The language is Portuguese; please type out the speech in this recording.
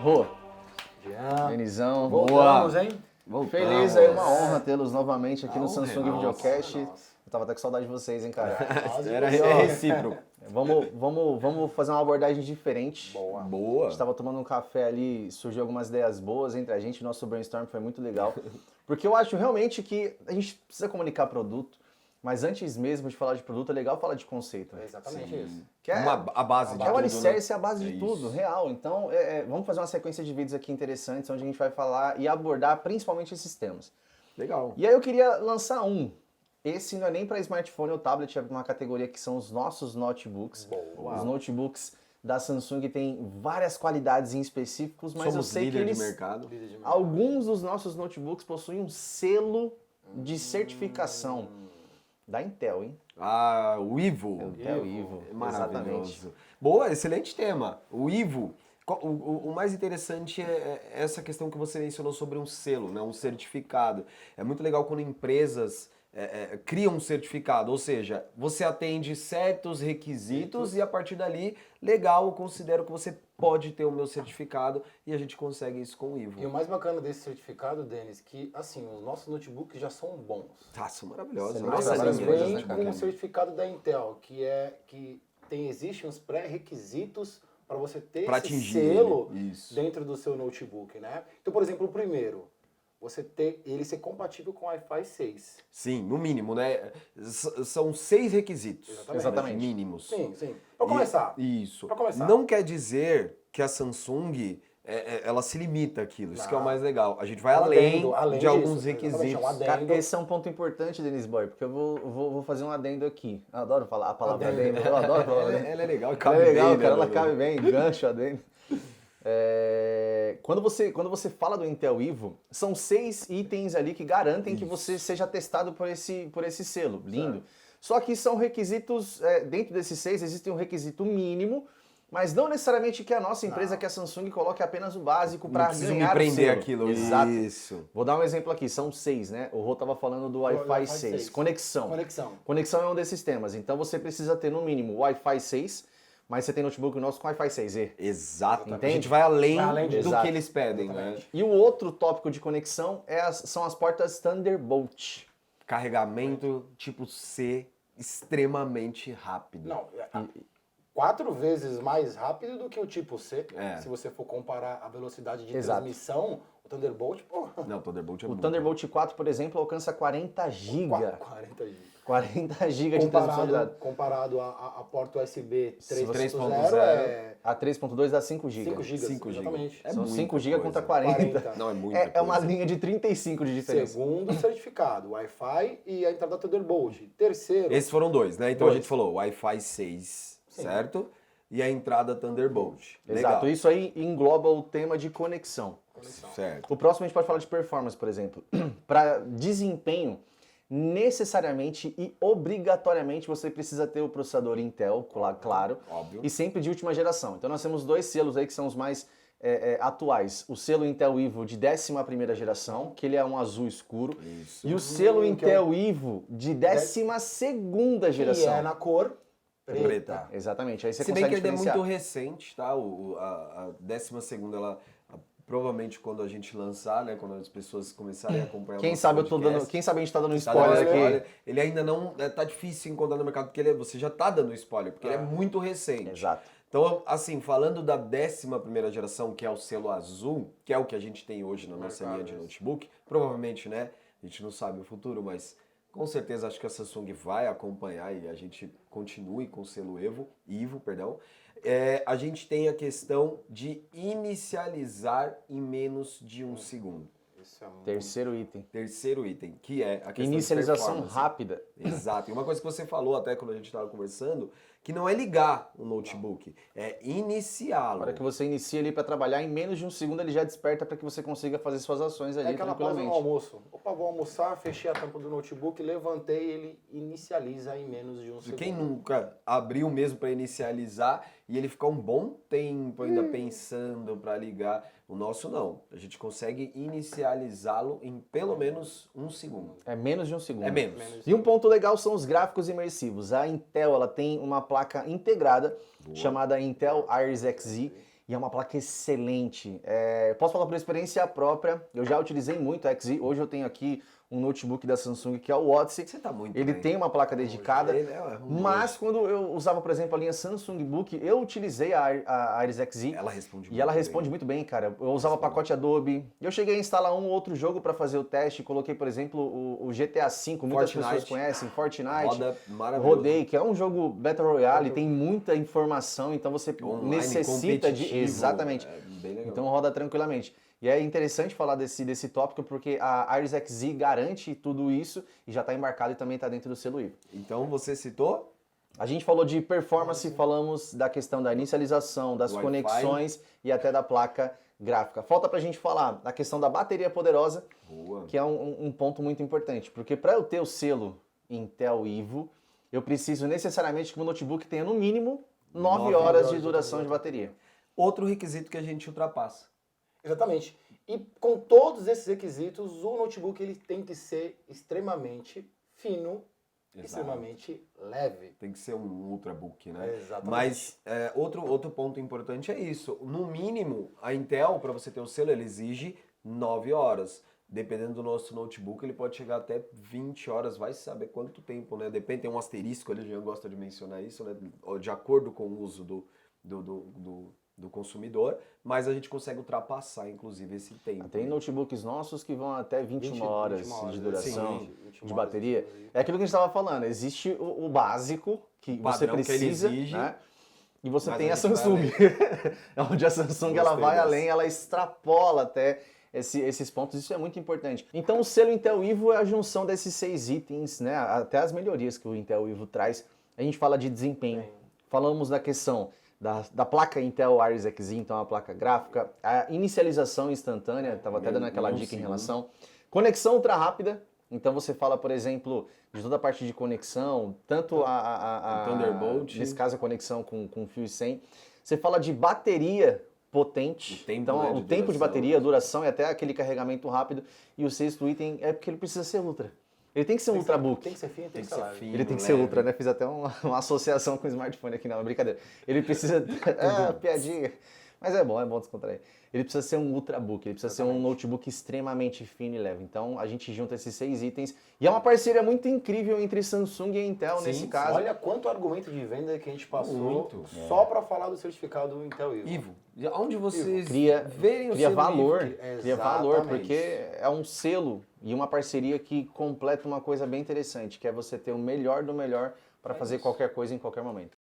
Rô, Jean. Denizão, Voltamos, hein? Feliz aí, uma honra tê-los novamente aqui no Samsung Nossa, Videocast. nossa. Eu tava até com saudade de vocês, hein, cara. É recíproco. Vamos fazer uma abordagem diferente. Boa. A gente tava tomando um café ali, surgiu algumas ideias boas entre a gente, nosso brainstorm foi muito legal. Porque eu acho realmente que a gente precisa comunicar produto, mas antes mesmo de falar de produto, é legal falar de conceito. É exatamente isso. Que é, A base de é o tudo, alicerce, né? é a base de tudo, real. Então, vamos fazer uma sequência de vídeos aqui interessantes, onde a gente vai falar e abordar principalmente esses temas. Legal. E aí eu queria lançar um. Esse não é nem para smartphone ou tablet, é uma categoria que são os nossos notebooks. Boa. Os notebooks da Samsung têm várias qualidades em específicos, mas eu Somos sei que líder eles, de mercado. alguns dos nossos notebooks possuem um selo de certificação da Intel, hein? Ah, o Ivo. Intel Ivo, Maravilhoso. exatamente. Boa, excelente tema. O Ivo. O mais interessante é essa questão que você mencionou sobre um selo, né? Um certificado. É muito legal quando empresas criam um certificado, ou seja, você atende certos requisitos e a partir dali, legal, eu considero que você pode ter o meu certificado e a gente consegue isso com o Ivo. E o mais bacana desse certificado, Denis, que assim, os nossos notebooks já são bons. São maravilhosos. Excelente. Mas Nossa elas linha, vêm né, com cara? o certificado da Intel, existem uns pré-requisitos para você ter Pra esse atingir selo ele. Isso. dentro do seu notebook, né? Então, por exemplo, o primeiro, você ter ele ser compatível com Wi-Fi 6. Sim, no mínimo, né? São 6 requisitos. Exatamente. Mínimos. Sim, sim. Para começar. Isso. Pra começar. Não quer dizer que a Samsung ela se limita àquilo. Isso que é o mais legal. A gente vai além de disso, alguns exatamente, requisitos. é um adendo. Cara, esse é um ponto importante, Denis Boy, porque eu vou fazer um adendo aqui. Eu adoro falar a palavra adendo. Eu adoro falar adendo. Ela é legal, Ela é legal, bem, cara, né, ela cabe bem, gancho adendo. Quando você fala do Intel Ivo, são 6 itens ali que garantem que você seja testado por esse selo. Lindo. Certo. Só que são requisitos, dentro desses 6 existe um requisito mínimo, mas não necessariamente que a nossa empresa, que a Samsung, coloque apenas o básico Não para preciso me ganhar o prender selo. aquilo. Exato. Isso. Vou dar um exemplo aqui, são 6, né? O Rô estava falando do Wi-Fi Wi-Fi 6. 6. Conexão. Conexão é um desses temas. Então você precisa ter no mínimo Wi-Fi 6, mas você tem notebook nosso com Wi-Fi 6E. Exato. A Entende? gente vai além, do Exato. que eles pedem, né? E o outro tópico de conexão são as portas Thunderbolt. Carregamento tipo C extremamente rápido. Não, 4 vezes mais rápido do que o tipo C. É. Se você for comparar a velocidade de Exato. transmissão, o Thunderbolt, Não, o Thunderbolt é O muito. Thunderbolt 4, por exemplo, alcança 40 GB. 40 GB. 40 GB de transmissão de dados. Comparado a porta USB Se você- 3.0 é A 3.2 dá 5 GB. 5 GB. 5 GB. Exatamente. É São muita 5 GB coisa. contra 40. Não, é muita É uma coisa. linha de 35 de diferença. Segundo certificado, Wi-Fi e a entrada Thunderbolt. Terceiro, Esses foram 2, né? Então a Dois. gente falou Wi-Fi 6, Sim. certo? E a entrada Thunderbolt. Exato. Isso aí engloba o tema de conexão. Certo. O próximo a gente pode falar de performance, por exemplo. Para desempenho, necessariamente e obrigatoriamente você precisa ter o processador Intel, claro, Óbvio. e sempre de última geração. Então nós temos 2 selos aí que são os mais atuais. O selo Intel Ivo de 11ª geração, que ele é um azul escuro, Isso. e o selo que Intel Ivo de 12ª que geração. é na cor preta. Preta. Exatamente, aí você Se bem consegue que ele é diferenciar. muito recente, tá? A 12ª, ela provavelmente quando a gente lançar, né? Quando as pessoas começarem a acompanhar o Quem nosso sabe eu tô podcast, dando, quem sabe a gente tá dando um tá dando spoiler aqui. spoiler, ele ainda não tá difícil encontrar no mercado porque você já tá dando spoiler, porque ele é muito recente. Exato. Então, assim, falando da 11ª geração, que é o selo azul, que é o que a gente tem hoje na nossa linha de notebook, provavelmente, né? A gente não sabe o futuro, mas com certeza acho que a Samsung vai acompanhar e a gente continue com o selo Ivo, perdão. A gente tem a questão de inicializar em menos de 1 segundo. Isso é muito... Terceiro item. Terceiro item, que é a questão de Inicialização performance. rápida. Exato. E uma coisa que você falou até quando a gente estava conversando, que não é ligar o notebook, é iniciá-lo. Na hora que você inicia ali para trabalhar, em menos de 1 segundo ele já desperta para que você consiga fazer suas ações ali É aquela pausa no tranquilamente. almoço. Opa, vou almoçar, fechei a tampa do notebook, levantei, ele inicializa em menos de 1 segundo. Quem nunca abriu mesmo para inicializar e ele ficar um bom tempo ainda pensando para ligar? O nosso não. A gente consegue inicializá-lo em pelo menos 1 segundo. É menos de 1 segundo. É menos. E um ponto legal são os gráficos imersivos. A Intel ela tem uma placa integrada chamada Intel Iris Xe e é uma placa excelente. Posso falar por experiência própria, eu já utilizei muito a XZ, hoje eu tenho aqui um notebook da Samsung que é o Odyssey. Você tá muito Ele bem. tem uma placa dedicada, Ele é ruim mas hoje. quando eu usava, por exemplo, a linha Samsung Book, eu utilizei a Iris XZ. Ela responde E ela muito responde bem. muito bem, cara. Eu usava pacote Adobe. Eu cheguei a instalar um ou outro jogo para fazer o teste. Coloquei, por exemplo, o GTA V, muitas Fortnite. pessoas conhecem, Fortnite. Roda maravilhoso. Rodei, que é um jogo Battle Royale, tem muita informação, então você Online, necessita de... competitivo, Exatamente. é bem legal. Então roda tranquilamente. E é interessante falar desse tópico porque a Iris XZ garante tudo isso e já está embarcado e também está dentro do selo IVO. Então você citou A gente falou de performance, falamos da questão da inicialização, das Wi-Fi. conexões e até da placa gráfica. Falta pra gente falar da questão da bateria poderosa, boa. que é um ponto muito importante, porque para eu ter o selo Intel IVO, eu preciso necessariamente que o meu notebook tenha no mínimo 9 horas de duração de bateria. Outro requisito que a gente ultrapassa. Exatamente. E com todos esses requisitos, o notebook ele tem que ser extremamente fino, Exato. extremamente leve. Tem que ser um ultrabook, né? Exatamente. Mas outro ponto importante é isso. No mínimo, a Intel, para você ter o selo, ele exige 9 horas. Dependendo do nosso notebook, ele pode chegar até 20 horas, vai saber quanto tempo, né? Depende, tem um asterisco ali, a gente gosta de mencionar isso, né? De acordo com o uso do consumidor, mas a gente consegue ultrapassar, inclusive, esse tempo. Tem notebooks nossos que vão até 21 horas de duração sim, 21 de horas bateria. de- É aquilo que a gente estava falando, existe o básico que você padrão que ele precisa, exige, né? E você mas tem a a gente vai Samsung, onde a Samsung ela Gostei vai dessa. além, ela extrapola até esses pontos, isso é muito importante. Então o selo Intel IVO é a junção desses 6 itens, né? Até as melhorias que o Intel IVO traz. A gente fala de desempenho, falamos da questão da placa Intel Iris Xe, então a placa gráfica, a inicialização instantânea, estava até dando aquela dica em relação. Conexão ultra rápida, então você fala, por exemplo, de toda a parte de conexão, tanto a Thunderbolt. nesse caso a conexão com fio e sem. Você fala de bateria potente, O tempo, então né, de o tempo de duração. bateria, a duração e até aquele carregamento rápido. E o sexto item é porque ele precisa ser ultra. Ele tem que ser um ultrabook. Tem que ser fino, tem que ser leve. fino, Ele tem que ser leve. ultra, né? Fiz até uma associação com o smartphone aqui, não, brincadeira. Ele precisa... piadinha. Mas é bom descontrair. Ele precisa ser um ultrabook, ele precisa ser um notebook extremamente fino e leve. Então, a gente junta esses 6 itens. E é uma parceria muito incrível entre Samsung e Intel, Sim, nesse sim. caso. Olha quanto argumento de venda que a gente passou Muito. só para falar do certificado Intel IVO. Ivo, onde vocês Cria verem o cria selo valor, Ivo, cria valor, Exatamente. porque é um selo e uma parceria que completa uma coisa bem interessante, que é você ter o melhor do melhor para fazer qualquer coisa em qualquer momento.